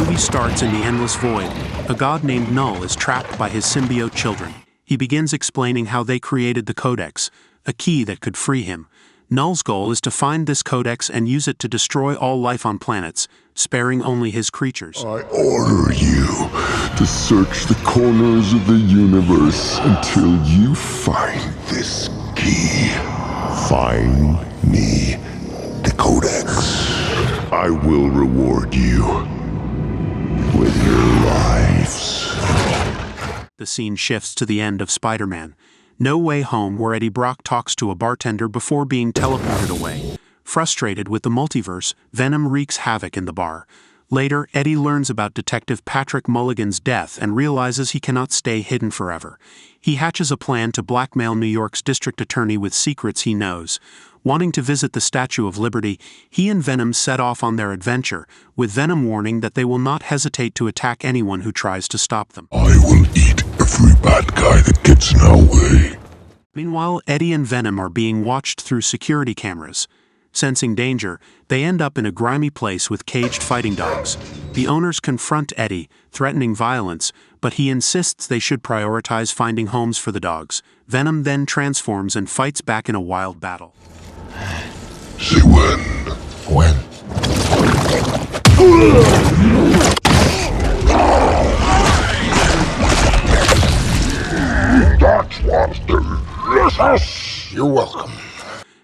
movie starts in the endless void. A god named Null is trapped by his symbiote children. He begins explaining how they created the Codex, a key that could free him. Null's goal is to find this Codex and use it to destroy all life on planets, sparing only his creatures. I order you to search the corners of the universe until you find this key. Find me the Codex. I will reward you with your lives. The scene shifts to the end of Spider-Man: No Way Home, where Eddie Brock talks to a bartender before being teleported away. Frustrated with the multiverse, Venom wreaks havoc in the bar. Later, Eddie learns about Detective Patrick Mulligan's death and realizes he cannot stay hidden forever. He hatches a plan to blackmail New York's district attorney with secrets he knows. Wanting to visit the Statue of Liberty, he and Venom set off on their adventure, with Venom warning that they will not hesitate to attack anyone who tries to stop them. I will eat every bad guy that gets in our way. Meanwhile, Eddie and Venom are being watched through security cameras. Sensing danger, they end up in a grimy place with caged fighting dogs. The owners confront Eddie, threatening violence, but he insists they should prioritize finding homes for the dogs. Venom then transforms and fights back in a wild battle. Say when? When? That's what's delicious! You're welcome.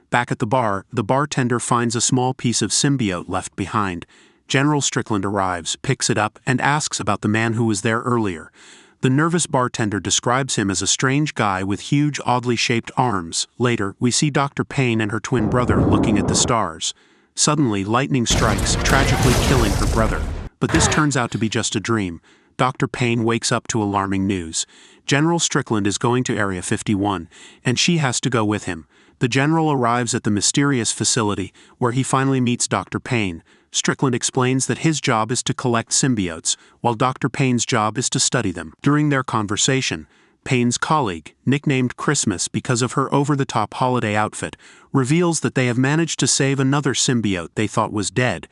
Back at the bar, the bartender finds a small piece of symbiote left behind. General Strickland arrives, picks it up, and asks about the man who was there earlier. The nervous bartender describes him as a strange guy with huge, oddly shaped arms. Later, we see Dr. Payne and her twin brother looking at the stars. Suddenly, lightning strikes, tragically killing her brother. But this turns out to be just a dream. Dr. Payne wakes up to alarming news. General Strickland is going to Area 51, and she has to go with him. The general arrives at the mysterious facility, where he finally meets Dr. Payne. Strickland explains that his job is to collect symbiotes, while Dr. Payne's job is to study them. During their conversation, Payne's colleague, nicknamed Christmas because of her over-the-top holiday outfit, reveals that they have managed to save another symbiote they thought was dead.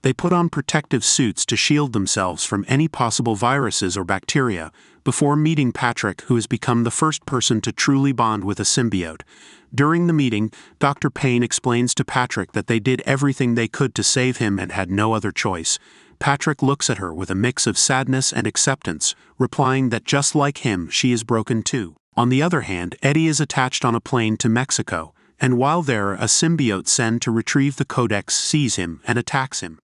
They put on protective suits to shield themselves from any possible viruses or bacteria, before meeting Patrick, who has become the first person to truly bond with a symbiote. During the meeting, Dr. Payne explains to Patrick that they did everything they could to save him and had no other choice. Patrick looks at her with a mix of sadness and acceptance, replying that just like him, she is broken too. On the other hand, Eddie is attached on a plane to Mexico, and while there, a symbiote sent to retrieve the Codex sees him and attacks him.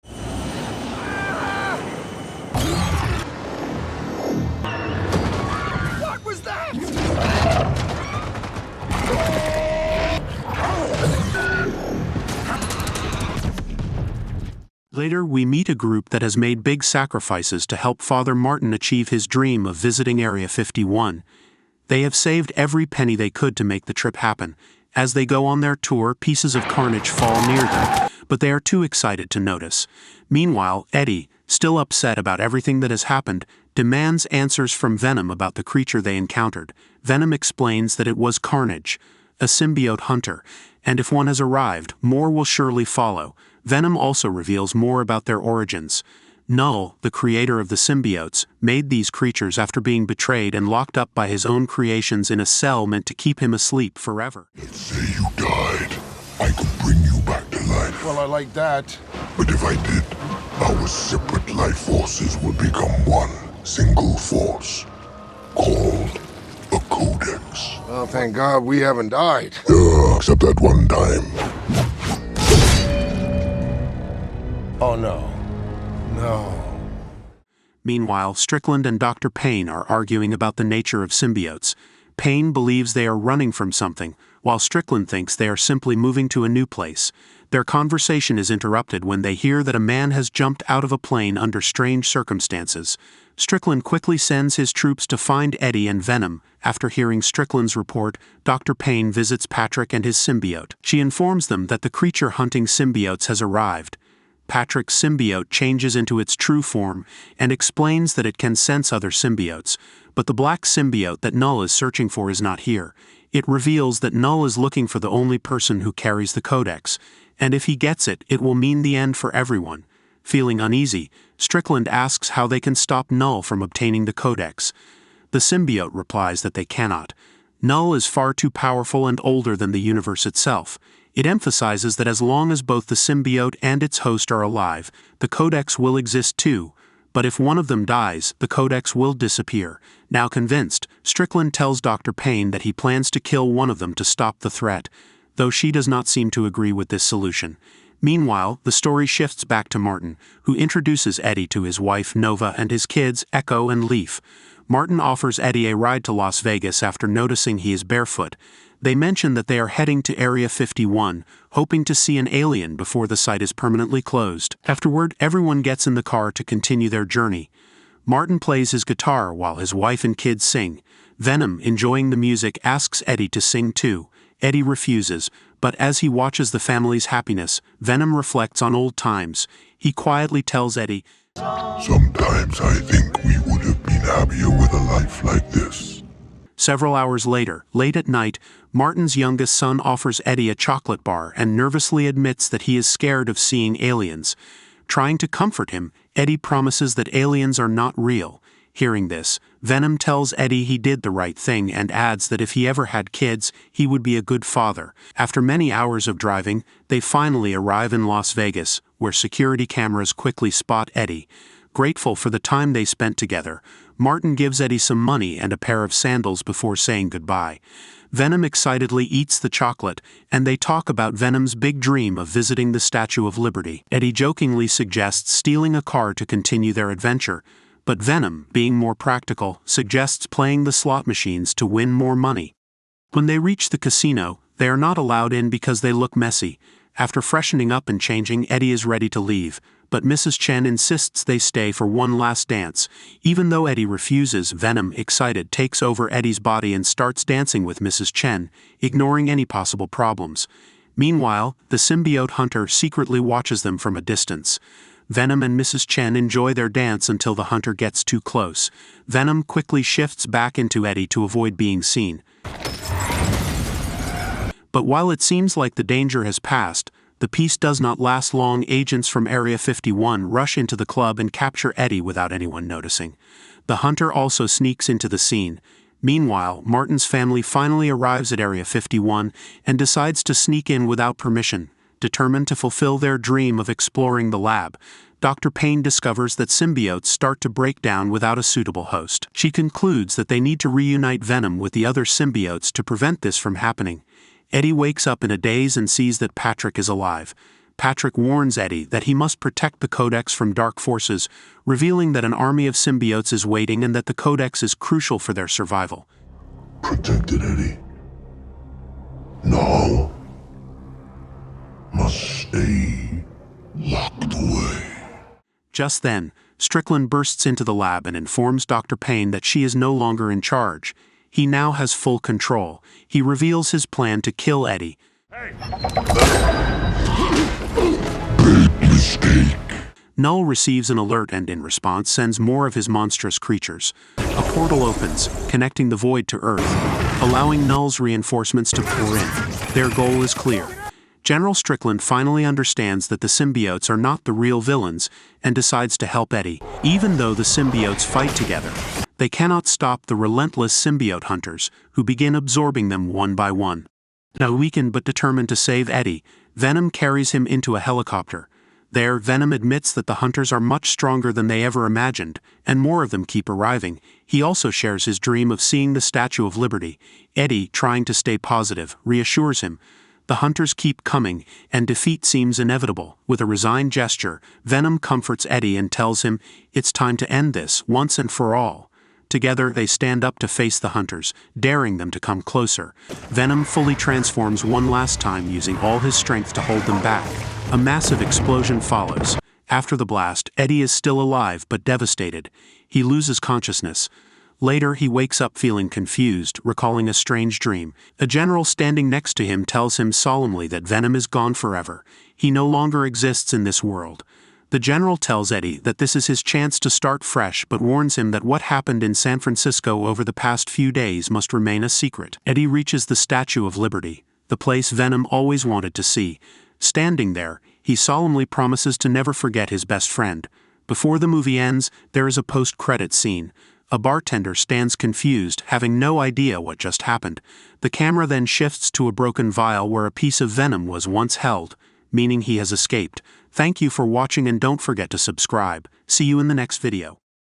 What was that? Later, we meet a group that has made big sacrifices to help Father Martin achieve his dream of visiting Area 51. They have saved every penny they could to make the trip happen. As they go on their tour, pieces of carnage fall near them, but they are too excited to notice. Meanwhile, Eddie, still upset about everything that has happened, demands answers from Venom about the creature they encountered. Venom explains that it was Carnage, a symbiote hunter, and if one has arrived, more will surely follow. Venom also reveals more about their origins. Null, the creator of the symbiotes, made these creatures after being betrayed and locked up by his own creations in a cell meant to keep him asleep forever. Let's say you died. I could bring you back to life. Well, I like that. But if I did, our separate life forces would become one single force, called a Codex. Oh, thank God we haven't died. Except that one time. Oh, no. No. Meanwhile, Strickland and Dr. Payne are arguing about the nature of symbiotes. Payne believes they are running from something, while Strickland thinks they are simply moving to a new place. Their conversation is interrupted when they hear that a man has jumped out of a plane under strange circumstances. Strickland quickly sends his troops to find Eddie and Venom. After hearing Strickland's report, Dr. Payne visits Patrick and his symbiote. She informs them that the creature hunting symbiotes has arrived. Patrick's symbiote changes into its true form and explains that it can sense other symbiotes, but the black symbiote that Null is searching for is not here. It reveals that Null is looking for the only person who carries the Codex, and if he gets it, it will mean the end for everyone. Feeling uneasy, Strickland asks how they can stop Null from obtaining the codex. The symbiote replies that they cannot. Null is far too powerful and older than the universe itself. It emphasizes that as long as both the symbiote and its host are alive, the codex will exist too. But if one of them dies, the codex will disappear. Now convinced, Strickland tells Dr. Payne that he plans to kill one of them to stop the threat, though she does not seem to agree with this solution. Meanwhile, the story shifts back to Martin, who introduces Eddie to his wife Nova and his kids Echo and Leaf. Martin offers Eddie a ride to Las Vegas after noticing he is barefoot. They mention that they are heading to Area 51, hoping to see an alien before the site is permanently closed. Afterward, everyone gets in the car to continue their journey. Martin plays his guitar while his wife and kids sing. Venom, enjoying the music, asks Eddie to sing too. Eddie refuses, but as he watches the family's happiness, Venom reflects on old times. He quietly tells Eddie, Sometimes I think we would have been happier with a life like this. Several hours later, late at night, Martin's youngest son offers Eddie a chocolate bar and nervously admits that he is scared of seeing aliens. Trying to comfort him, Eddie promises that aliens are not real. Hearing this, Venom tells Eddie he did the right thing and adds that if he ever had kids, he would be a good father. After many hours of driving, they finally arrive in Las Vegas, where security cameras quickly spot Eddie. Grateful for the time they spent together, Martin gives Eddie some money and a pair of sandals before saying goodbye. Venom excitedly eats the chocolate, and they talk about Venom's big dream of visiting the Statue of Liberty. Eddie jokingly suggests stealing a car to continue their adventure, but Venom, being more practical, suggests playing the slot machines to win more money. When they reach the casino, they are not allowed in because they look messy. After freshening up and changing, Eddie is ready to leave, but Mrs. Chen insists they stay for one last dance. Even though Eddie refuses, Venom, excited, takes over Eddie's body and starts dancing with Mrs. Chen, ignoring any possible problems. Meanwhile, the symbiote hunter secretly watches them from a distance. Venom and Mrs. Chen enjoy their dance until the hunter gets too close. Venom quickly shifts back into Eddie to avoid being seen. But while it seems like the danger has passed, the peace does not last long. Agents from Area 51 rush into the club and capture Eddie without anyone noticing. The hunter also sneaks into the scene. Meanwhile, Martin's family finally arrives at Area 51 and decides to sneak in without permission. Determined to fulfill their dream of exploring the lab, Dr. Payne discovers that symbiotes start to break down without a suitable host. She concludes that they need to reunite Venom with the other symbiotes to prevent this from happening. Eddie wakes up in a daze and sees that Patrick is alive. Patrick warns Eddie that he must protect the Codex from dark forces, revealing that an army of symbiotes is waiting and that the Codex is crucial for their survival. Protect it, Eddie. No. Must stay locked away. Just then, Strickland bursts into the lab and informs Dr. Payne that she is no longer in charge. He now has full control. He reveals his plan to kill Eddie. Big mistake. Null receives an alert and in response sends more of his monstrous creatures. A portal opens, connecting the void to Earth, allowing Null's reinforcements to pour in. Their goal is clear. General Strickland finally understands that the symbiotes are not the real villains and decides to help Eddie. Even though the symbiotes fight together, they cannot stop the relentless symbiote hunters, who begin absorbing them one by one. Now weakened but determined to save Eddie, Venom carries him into a helicopter. There, Venom admits that the hunters are much stronger than they ever imagined, and more of them keep arriving. He also shares his dream of seeing the Statue of Liberty. Eddie, trying to stay positive, reassures him. The hunters keep coming, and defeat seems inevitable. With a resigned gesture, Venom comforts Eddie and tells him it's time to end this once and for all. Together, they stand up to face the hunters, daring them to come closer. Venom fully transforms one last time, using all his strength to hold them back. A massive explosion follows. After the blast, Eddie is still alive but devastated. He loses consciousness. Later, he wakes up feeling confused, recalling a strange dream. A general standing next to him tells him solemnly that Venom is gone forever. He no longer exists in this world. The general tells Eddie that this is his chance to start fresh, but warns him that what happened in San Francisco over the past few days must remain a secret. Eddie reaches the Statue of Liberty, the place Venom always wanted to see. Standing there, He solemnly promises to never forget his best friend. Before the movie ends, there is a post-credit scene. A bartender stands confused, having no idea what just happened. The camera then shifts to a broken vial where a piece of venom was once held, meaning he has escaped. Thank you for watching and don't forget to subscribe. See you in the next video.